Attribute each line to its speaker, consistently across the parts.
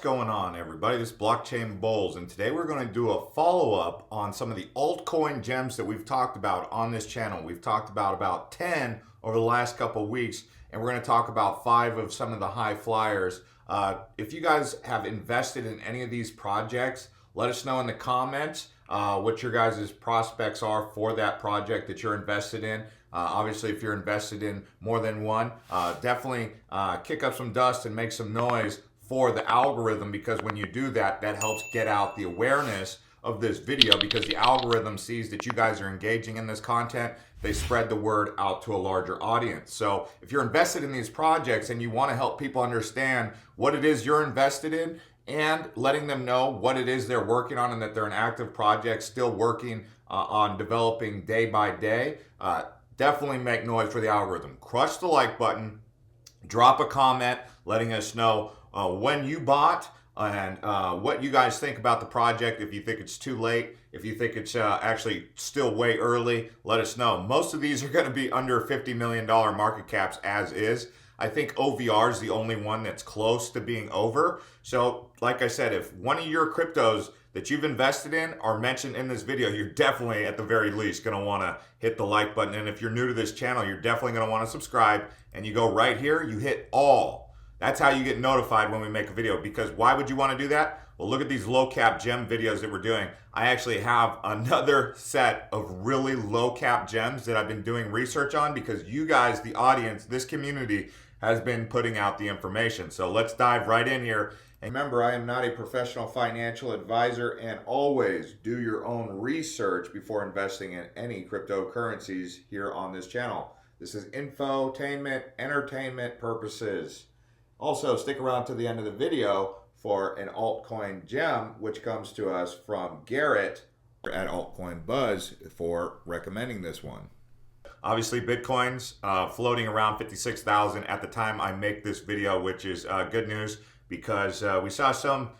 Speaker 1: going on, everybody? This is Blockchain Bullz, and today we're going to do a follow-up on some of the altcoin gems that we've talked about on this channel. We've talked about 10 over the last couple of weeks, and we're going to talk about 5 of some of the high flyers. If you guys have invested in any of these projects, let us know in the comments what your guys' prospects are for that project that you're invested in. Obviously, if you're invested in more than one, definitely kick up some dust and make some noise for the algorithm, because when you do that, that helps get out the awareness of this video, because the algorithm sees that you guys are engaging in this content. They spread the word out to a larger audience. So if you're invested in these projects and you want to help people understand what it is you're invested in and letting them know what it is they're working on and that they're an active project still working on developing day by day, definitely make noise for the algorithm. Crush the like button, drop a comment letting us know when you bought and what you guys think about the project. If you think it's too late, if you think it's actually still way early, let us know. Most of these are going to be under $50 million market caps as is. I think OVR is the only one that's close to being over. So like I said, if one of your cryptos that you've invested in are mentioned in this video, you're definitely at the very least going to want to hit the like button. And if you're new to this channel, you're definitely going to want to subscribe, and you go right here, you hit all. That's how you get notified when we make a video. Because why would you want to do that? Well, look at these low cap gem videos that we're doing. I actually have another set of really low cap gems that I've been doing research on, because you guys, the audience, this community has been putting out the information. So let's dive right in here. And remember, I am not a professional financial advisor, and always do your own research before investing in any cryptocurrencies here on this channel. This is infotainment, entertainment purposes. Also, stick around to the end of the video for an altcoin gem, which comes to us from Garrett at Altcoin Buzz for recommending this one. Obviously, Bitcoin's floating around 56,000 at the time I make this video, which is good news, because we saw some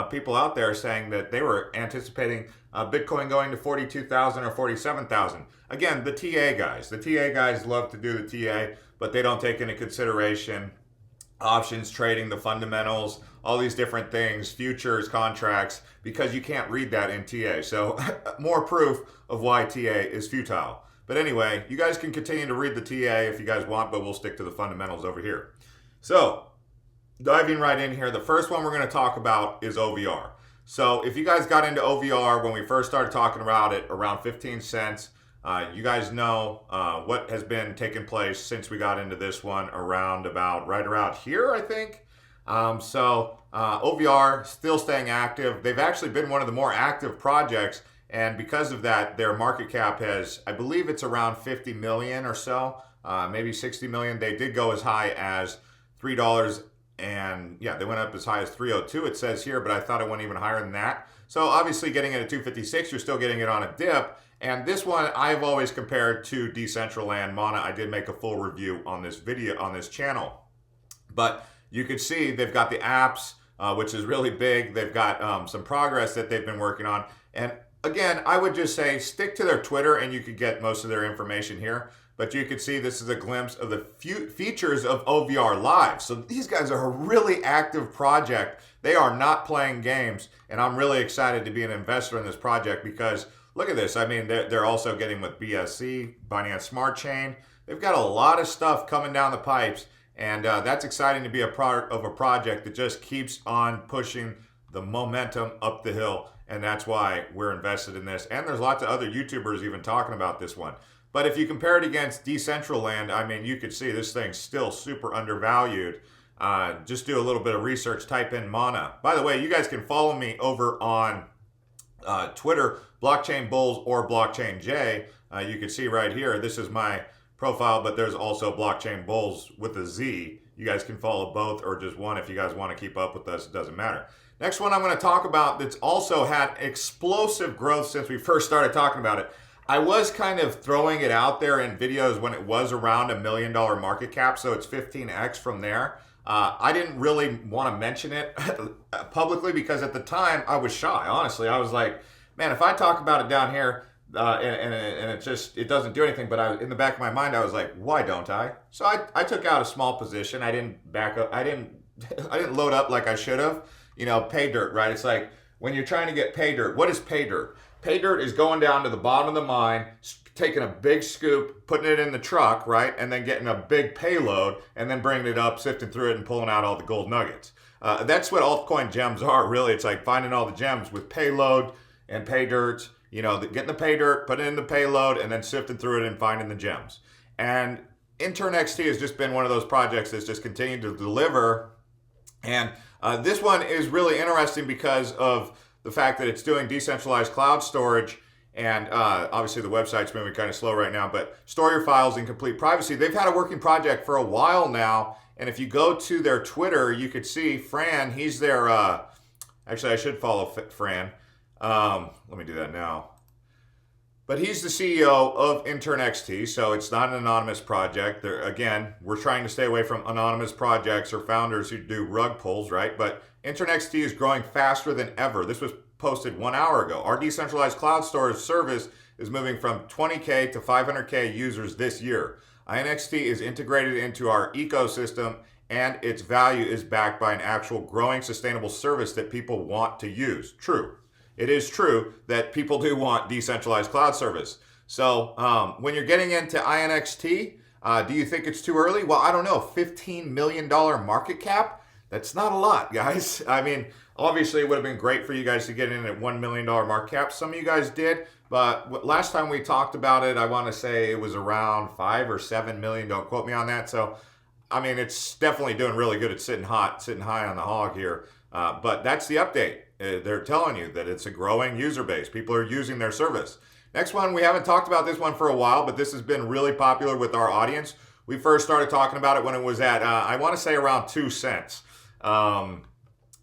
Speaker 1: people out there saying that they were anticipating Bitcoin going to 42,000 or 47,000. Again, the TA guys. The TA guys love to do the TA, but they don't take into consideration options trading, the fundamentals, all these different things, futures, contracts, because you can't read that in TA. So more proof of why TA is futile. But anyway, you guys can continue to read the TA if you guys want, but we'll stick to the fundamentals over here. So diving right in here, the first one we're going to talk about is OVR. So if you guys got into OVR when we first started talking about it around 15 cents, you guys know what has been taking place since we got into this one around about right around here, I think. OVR still staying active. They've actually been one of the more active projects, and because of that, their market cap has, I believe it's around 50 million or so, maybe 60 million. They did go as high as $3, and yeah, they went up as high as 302, it says here, but I thought it went even higher than that. So obviously getting it at 256, you're still getting it on a dip. And this one I've always compared to Decentraland Mana. I did make a full review on this video on this channel. But you can see they've got the apps, which is really big. They've got some progress that they've been working on. And again, I would just say stick to their Twitter and you could get most of their information here. But you can see this is a glimpse of the features of OVR Live. So these guys are a really active project. They are not playing games. And I'm really excited to be an investor in this project, because look at this. I mean, they're also getting with BSC, Binance Smart Chain. They've got a lot of stuff coming down the pipes. And that's exciting to be a part of a project that just keeps on pushing the momentum up the hill. And that's why we're invested in this. And there's lots of other YouTubers even talking about this one. But if you compare it against Decentraland, I mean, you could see this thing's still super undervalued. Just do a little bit of research, type in Mana. By the way, you guys can follow me over on Twitter, Blockchain Bullz or Blockchain J. You can see right here, this is my profile, but there's also Blockchain Bullz with a Z. You guys can follow both or just one if you guys want to keep up with us. It doesn't matter. Next one I'm going to talk about that's also had explosive growth since we first started talking about it. I was kind of throwing it out there in videos when it was around $1 million market cap, so it's 15x from there. I didn't really want to mention it publicly because at the time I was shy. Honestly, I was like, man, if I talk about it down here and it doesn't do anything, but in the back of my mind I was like, why don't I? So I took out a small position. I didn't back up. I didn't load up like I should have. pay dirt, right? It's like when you're trying to get pay dirt. What is pay dirt? Pay dirt is going down to the bottom of the mine, taking a big scoop, putting it in the truck, right? And then getting a big payload and then bringing it up, sifting through it and pulling out all the gold nuggets. That's what altcoin gems are, really. It's like finding all the gems with payload and pay dirt, getting the pay dirt, putting it in the payload, and then sifting through it and finding the gems. And InternXT has just been one of those projects that's just continued to deliver. And this one is really interesting because of the fact that it's doing decentralized cloud storage. And obviously the website's moving kind of slow right now, but store your files in complete privacy. They've had a working project for a while now. And if you go to their Twitter, you could see Fran, he's their, actually I should follow Fran. Let me do that now. But he's the CEO of InternXT, so it's not an anonymous project. Again, we're trying to stay away from anonymous projects or founders who do rug pulls, right? But InternXT is growing faster than ever. This was posted 1 hour ago. Our decentralized cloud storage service is moving from 20K to 500K users this year. InternXT is integrated into our ecosystem, and its value is backed by an actual growing sustainable service that people want to use. True. It is true that people do want decentralized cloud service. So when you're getting into InternXT, do you think it's too early? Well, I don't know. $15 million market cap? That's not a lot, guys. I mean, obviously it would have been great for you guys to get in at $1 million market cap. Some of you guys did, but last time we talked about it, I want to say it was around 5 or 7 million. Don't quote me on that. So, I mean, it's definitely doing really good. It's sitting high on the hog here. But that's the update. They're telling you that it's a growing user base. People are using their service. Next one, we haven't talked about this one for a while, but this has been really popular with our audience. We first started talking about it when it was at, I want to say around 2 cents.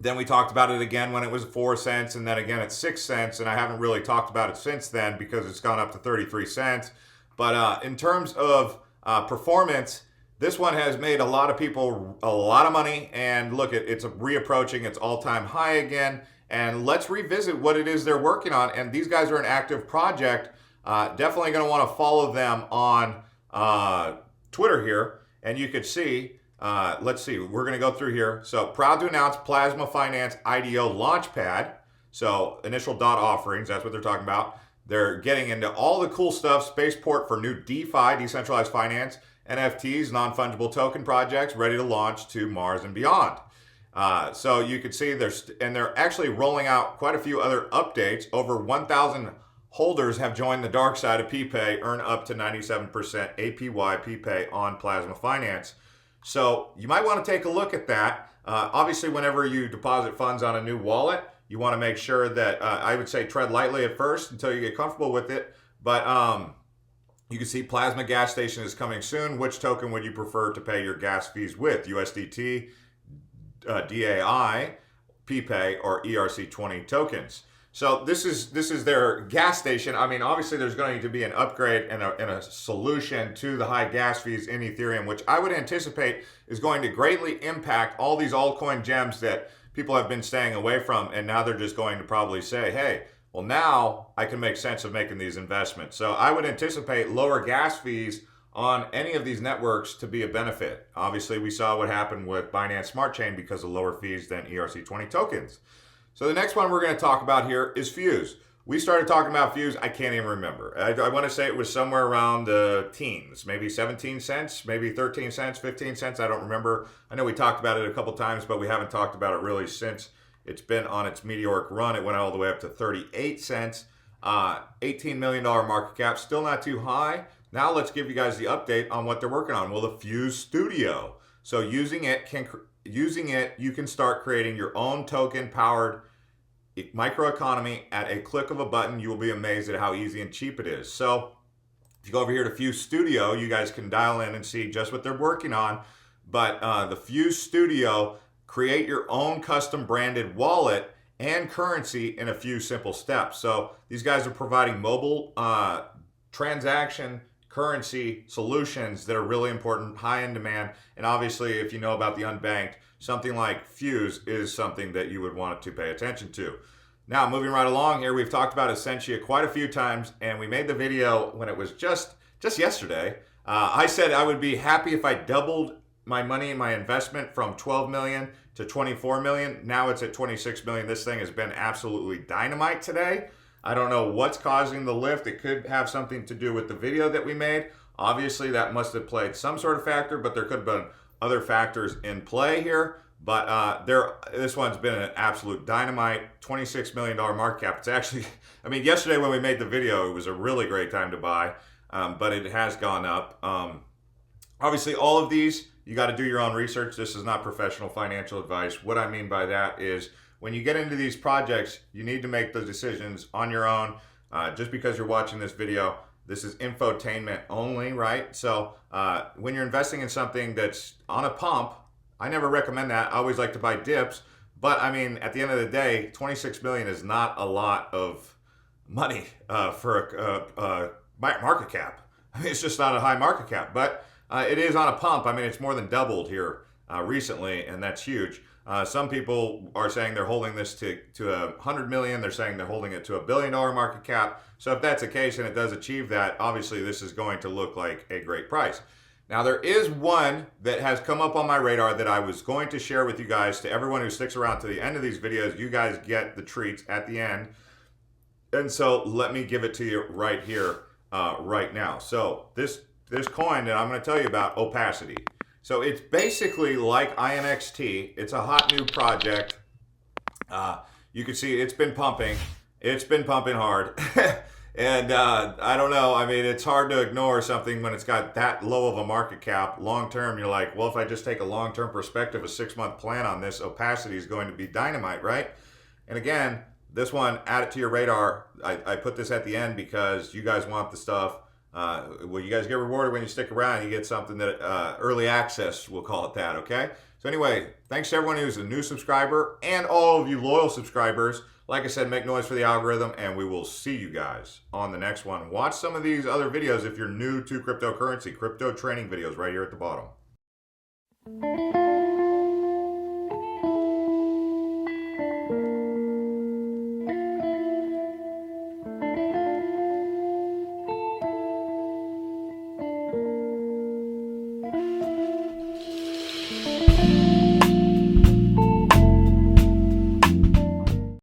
Speaker 1: Then we talked about it again when it was 4 cents, and then again at 6 cents, and I haven't really talked about it since then because it's gone up to 33 cents. But in terms of performance, this one has made a lot of people a lot of money, and look, it's reapproaching its all-time high again. And let's revisit what it is they're working on. And these guys are an active project. Definitely going to want to follow them on Twitter here. And you could see, let's see, we're going to go through here. So proud to announce Plasma Finance IDO Launchpad. So initial DOT offerings, that's what they're talking about. They're getting into all the cool stuff, spaceport for new DeFi, decentralized finance, NFTs, non-fungible token projects ready to launch to Mars and beyond. So you can see they're actually rolling out quite a few other updates. Over 1,000 holders have joined the dark side of PPay, earn up to 97% APY PPay on Plasma Finance. So you might want to take a look at that. Obviously, whenever you deposit funds on a new wallet, you want to make sure that, I would say tread lightly at first until you get comfortable with it. But you can see Plasma Gas Station is coming soon. Which token would you prefer to pay your gas fees with? USDT, DAI, PPay, or ERC20 tokens. So this is their gas station. I mean, obviously there's going to be an upgrade and a solution to the high gas fees in Ethereum, which I would anticipate is going to greatly impact all these altcoin gems that people have been staying away from. And now they're just going to probably say, hey, well, now I can make sense of making these investments. So I would anticipate lower gas fees on any of these networks to be a benefit. Obviously, we saw what happened with Binance Smart Chain because of lower fees than ERC20 tokens. So the next one we're going to talk about here is Fuse. We started talking about Fuse, I can't even remember. I want to say it was somewhere around the teens, maybe 17 cents, maybe 13 cents, 15 cents. I don't remember. I know we talked about it a couple times, but we haven't talked about it really since it's been on its meteoric run. It went all the way up to 38 cents, $18 million market cap, still not too high. Now let's give you guys the update on what they're working on. Well, the Fuse Studio. So using it, you can start creating your own token-powered microeconomy at a click of a button. You will be amazed at how easy and cheap it is. So if you go over here to Fuse Studio, you guys can dial in and see just what they're working on. But the Fuse Studio, create your own custom branded wallet and currency in a few simple steps. So these guys are providing mobile transaction currency solutions that are really important, high in demand. And obviously, if you know about the unbanked, something like Fuse is something that you would want to pay attention to. Now, moving right along here, we've talked about Essentia quite a few times, and we made the video when it was just yesterday. I said I would be happy if I doubled my money in my investment from 12 million to 24 million. Now it's at 26 million. This thing has been absolutely dynamite today. I don't know what's causing the lift. It could have something to do with the video that we made. Obviously, that must have played some sort of factor, but there could have been other factors in play here. But this one's been an absolute dynamite, $26 million market cap. It's actually, I mean, yesterday when we made the video, it was a really great time to buy, but it has gone up. Obviously, all of these, you got to do your own research. This is not professional financial advice. What I mean by that is when you get into these projects, you need to make those decisions on your own. Just because you're watching this video, this is infotainment only, right? So when you're investing in something that's on a pump, I never recommend that. I always like to buy dips. But I mean, at the end of the day, 26 million is not a lot of money for a market cap. I mean, it's just not a high market cap, but it is on a pump. I mean, it's more than doubled here recently, and that's huge. Some people are saying they're holding this to 100 million. They're saying they're holding it to $1 billion market cap. So if that's the case and it does achieve that, obviously this is going to look like a great price. Now there is one that has come up on my radar that I was going to share with you guys. To everyone who sticks around to the end of these videos, you guys get the treats at the end. And so let me give it to you right here, right now. So this coin that I'm going to tell you about, Opacity. So it's basically like InternXT. It's a hot new project. You can see it's been pumping. It's been pumping hard. And I don't know. I mean, it's hard to ignore something when it's got that low of a market cap. Long term, you're like, well, if I just take a long-term perspective, a 6-month plan on this, Opacity is going to be dynamite, right? And again, this one, add it to your radar. I put this at the end because you guys want the stuff. Well, you guys get rewarded when you stick around. You get something that early access, we'll call it that, okay? So anyway, thanks to everyone who's a new subscriber and all of you loyal subscribers. Like I said, make noise for the algorithm, and we will see you guys on the next one. Watch some of these other videos if you're new to cryptocurrency, crypto training videos right here at the bottom.